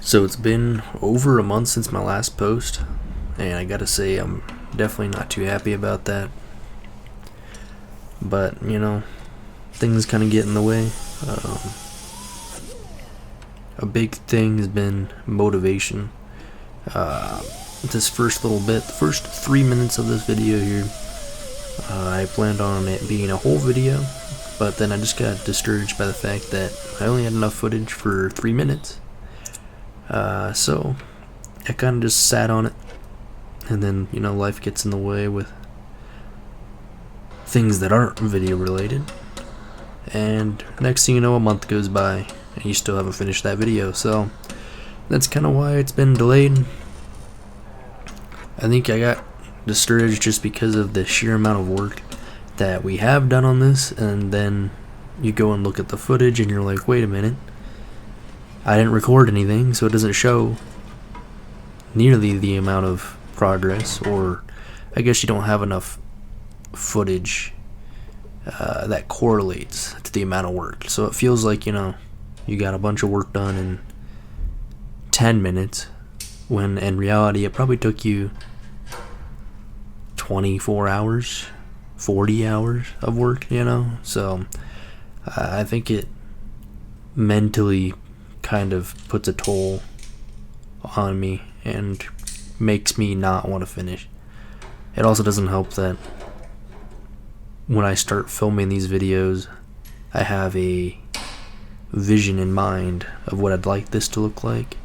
So it's been over a month since my last post, and I gotta say I'm definitely not too happy about that. But, things kind of get in the way. A big thing has been motivation. This first little bit, the first 3 minutes of this video here, I planned on it being a whole video, but then I just got discouraged by the fact that I only had enough footage for 3 minutes. So I kind of just sat on it, and then life gets in the way with things that aren't video related, and next thing you know, a month goes by and you still haven't finished that video. So that's kind of why it's been delayed. I think I got discouraged just because of the sheer amount of work that we have done on this, and then you go and look at the footage and you're like, wait a minute, I didn't record anything, so it doesn't show nearly the amount of progress, or I guess you don't have enough footage that correlates to the amount of work. So it feels like, you got a bunch of work done in 10 minutes, when in reality it probably took you 24 hours, 40 hours of work, So I think it mentally kind of puts a toll on me and makes me not want to finish. It also doesn't help that when I start filming these videos, I have a vision in mind of what I'd like this to look like,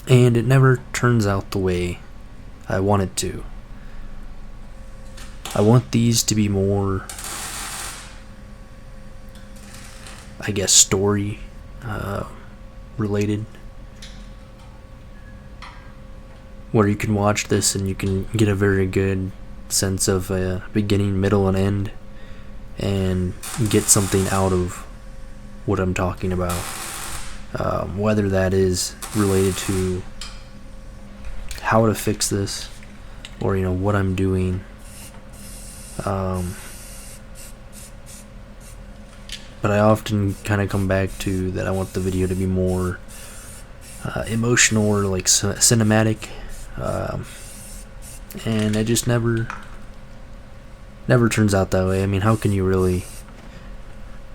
and it never turns out the way I want it to. I want these to be more, I guess, story related, where you can watch this and you can get a very good sense of a beginning, middle, and end, and get something out of what I'm talking about, whether that is related to how to fix this, or what I'm doing. But I often kind of come back to that I want the video to be more emotional or like cinematic, and it just never turns out that way. I mean, how can you really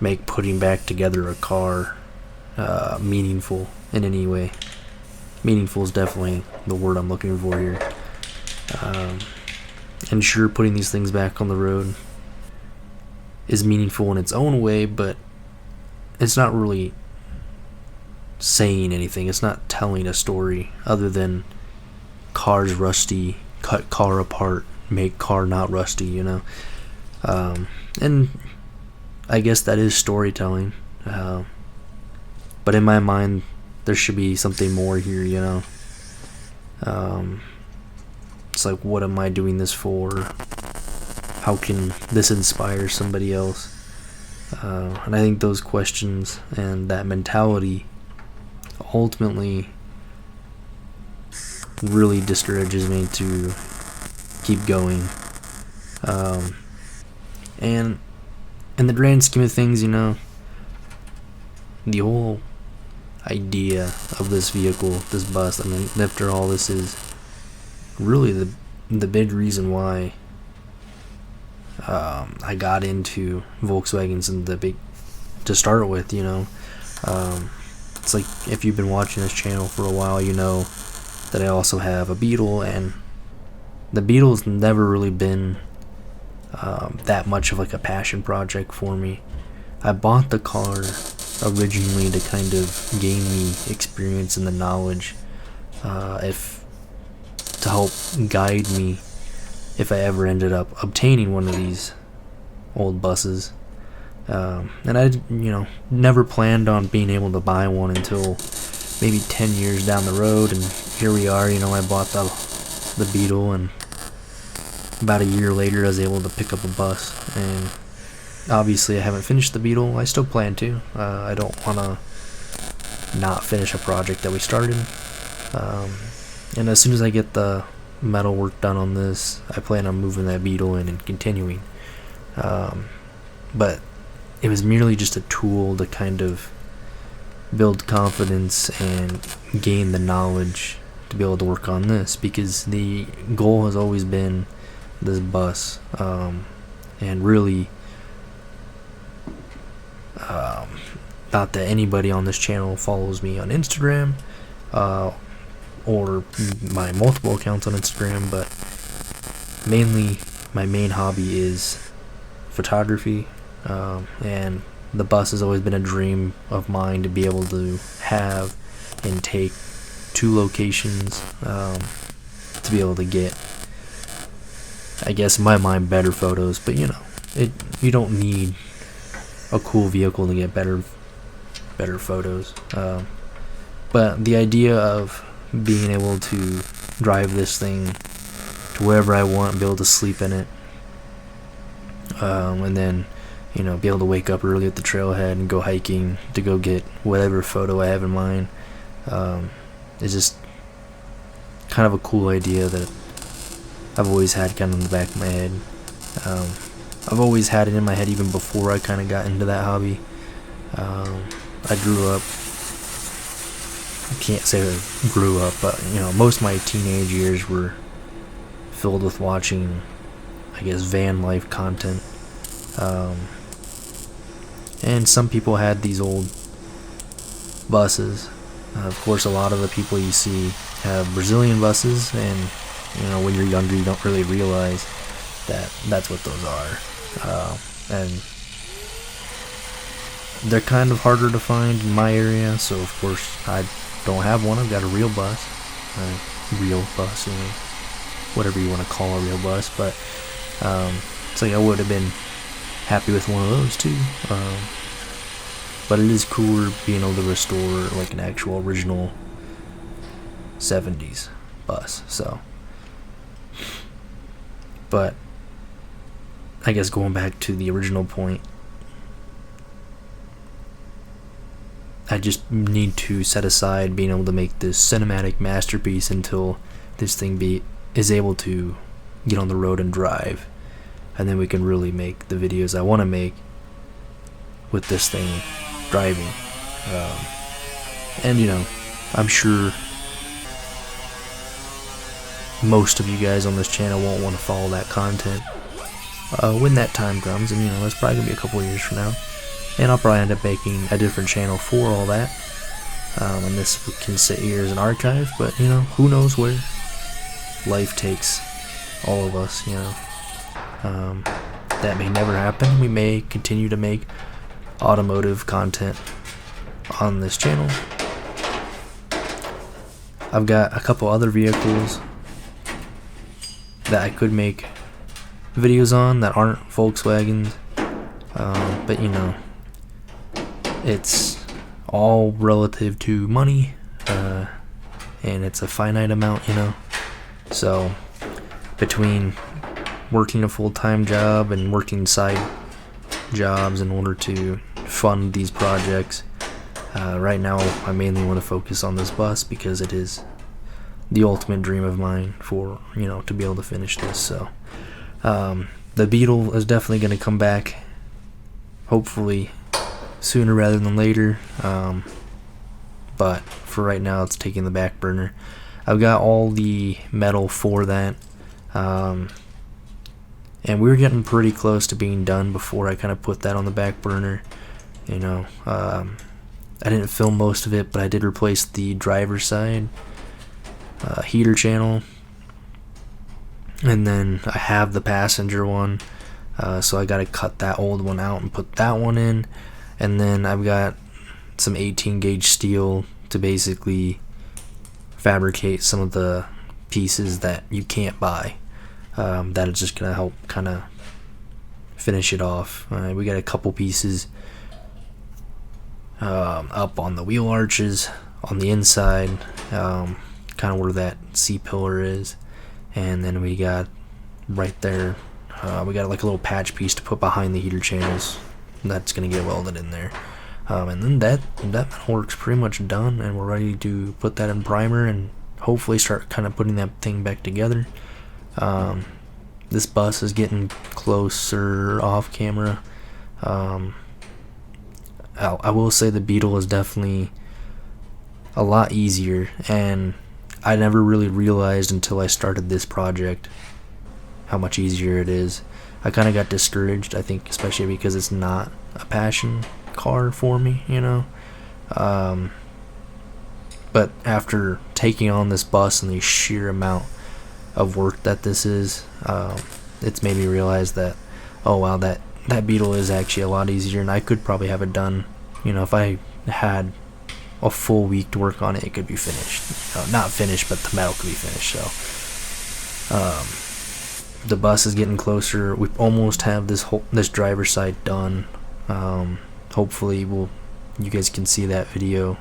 make putting back together a car meaningful in any way? Meaningful is definitely the word I'm looking for here. And sure, putting these things back on the road is meaningful in its own way, but it's not really saying anything. It's not telling a story other than car's rusty, cut car apart, make car not rusty, and I guess that is storytelling, but in my mind there should be something more here. It's like, what am I doing this for? How can this inspire somebody else? And I think those questions and that mentality ultimately really discourages me to keep going. And in the grand scheme of things, the whole idea of this vehicle, this bus, I mean, after all, this is really the big reason why I got into Volkswagens and to start with. It's like, if you've been watching this channel for a while, you know that I also have a Beetle, and the Beetle's never really been that much of like a passion project for me. I bought the car originally to kind of gain me experience and the knowledge, to help guide me if I ever ended up obtaining one of these old buses. And I never planned on being able to buy one until maybe 10 years down the road, and here we are. I bought the Beetle, and about a year later I was able to pick up a bus. And obviously I haven't finished the Beetle. I still plan to. I don't want to not finish a project that we started. And as soon as I get the metal work done on this, I plan on moving that Beetle in and continuing. But it was merely just a tool to kind of build confidence and gain the knowledge to be able to work on this, because the goal has always been this bus. And really, not that anybody on this channel follows me on Instagram or my multiple accounts on Instagram, but mainly my main hobby is photography, and the bus has always been a dream of mine to be able to have and take 2 locations, to be able to get, I guess in my mind, better photos. But you don't need a cool vehicle to get better photos. But the idea of being able to drive this thing to wherever I want, be able to sleep in it, and then be able to wake up early at the trailhead and go hiking to go get whatever photo I have in mind, is just kind of a cool idea that I've always had kind of in the back of my head. I've always had it in my head even before I kind of got into that hobby. I grew up, I can't say I grew up, but most of my teenage years were filled with watching, I guess, van life content. And some people had these old buses. Of course, a lot of the people you see have Brazilian buses, and when you're younger, you don't really realize that that's what those are. And they're kind of harder to find in my area, so of course I don't have one. I've got a real bus, whatever you want to call a real bus. But so I would have been happy with one of those too. But it is cooler being able to restore like an actual original 70s bus. So, but I guess going back to the original point, I just need to set aside being able to make this cinematic masterpiece until this thing is able to get on the road and drive, and then we can really make the videos I want to make with this thing driving. And I'm sure most of you guys on this channel won't want to follow that content when that time comes, and that's probably gonna be a couple of years from now, and I'll probably end up making a different channel for all that, and this can sit here as an archive. But who knows where life takes all of us. That may never happen. We may continue to make automotive content on this channel. I've got a couple other vehicles that I could make videos on that aren't Volkswagens, but it's all relative to money, and it's a finite amount, so between working a full-time job and working side jobs in order to fund these projects, right now I mainly want to focus on this bus because it is the ultimate dream of mine for to be able to finish this. So the Beetle is definitely going to come back, hopefully sooner rather than later, but for right now it's taking the back burner. I've got all the metal for that, and we were getting pretty close to being done before I kind of put that on the back burner. I didn't film most of it, but I did replace the driver's side heater channel, and then I have the passenger one, so I gotta cut that old one out and put that one in, and then I've got some 18 gauge steel to basically fabricate some of the pieces that you can't buy. That is just gonna help kind of finish it off. We got a couple pieces up on the wheel arches on the inside, kind of where that C-pillar is, and then we got right there, we got like a little patch piece to put behind the heater channels that's gonna get welded in there, and then that work's pretty much done, and we're ready to put that in primer and hopefully start kind of putting that thing back together. This bus is getting closer off camera. I will say the Beetle is definitely a lot easier, and I never really realized until I started this project how much easier it is. I kind of got discouraged, I think, especially because it's not a passion car for me, you know. But after taking on this bus and the sheer amount of work that this is, it's made me realize that, oh wow, that Beetle is actually a lot easier, and I could probably have it done, you know, if I had a full week to work on it, it could be finished. Not finished, but the metal could be finished. So the bus is getting closer. We almost have this driver's side done. Hopefully you guys can see that video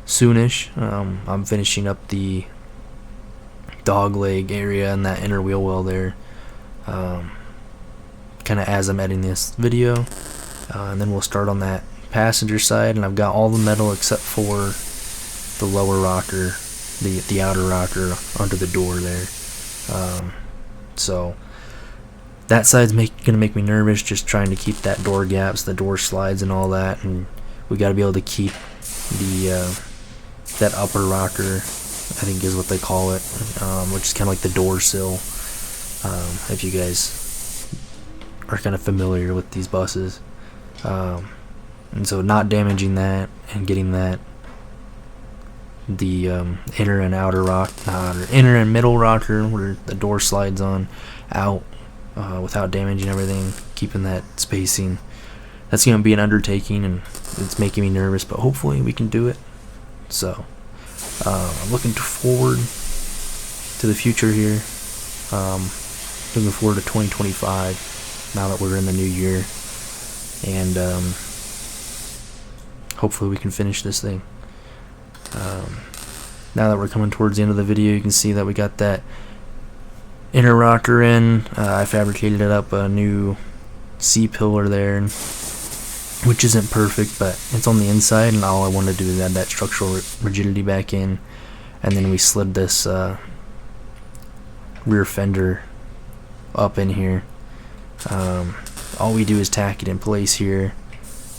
soonish. I'm finishing up the dog leg area and that inner wheel well there, kind of as I'm editing this video, and then we'll start on that passenger side. And I've got all the metal except for the lower rocker, the outer rocker under the door there. So that side's gonna make me nervous, just trying to keep that door gaps, the door slides and all that, and we got to be able to keep the that upper rocker, I think is what they call it, which is kind of like the door sill, if you guys are kind of familiar with these buses. And so not damaging that and getting that, the inner and outer inner and middle rocker where the door slides on out, without damaging everything, keeping that spacing. That's going to be an undertaking, and it's making me nervous, but hopefully we can do it. So I'm looking forward to the future here. Looking forward to 2025 now that we're in the new year, and hopefully we can finish this thing. Now that we're coming towards the end of the video, you can see that we got that inner rocker in. I fabricated it up a new C-pillar there, which isn't perfect, but it's on the inside, and all I wanted to do is add that structural rigidity back in. And then we slid this rear fender up in here. All we do is tack it in place here,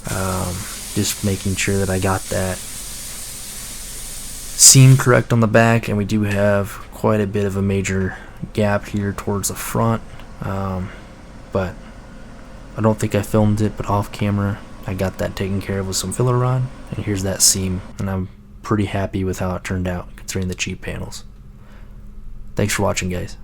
just making sure that I got that seam correct on the back, and we do have quite a bit of a major gap here towards the front, but I don't think I filmed it, but off camera I got that taken care of with some filler rod, and here's that seam, and I'm pretty happy with how it turned out considering the cheap panels. Thanks for watching, guys.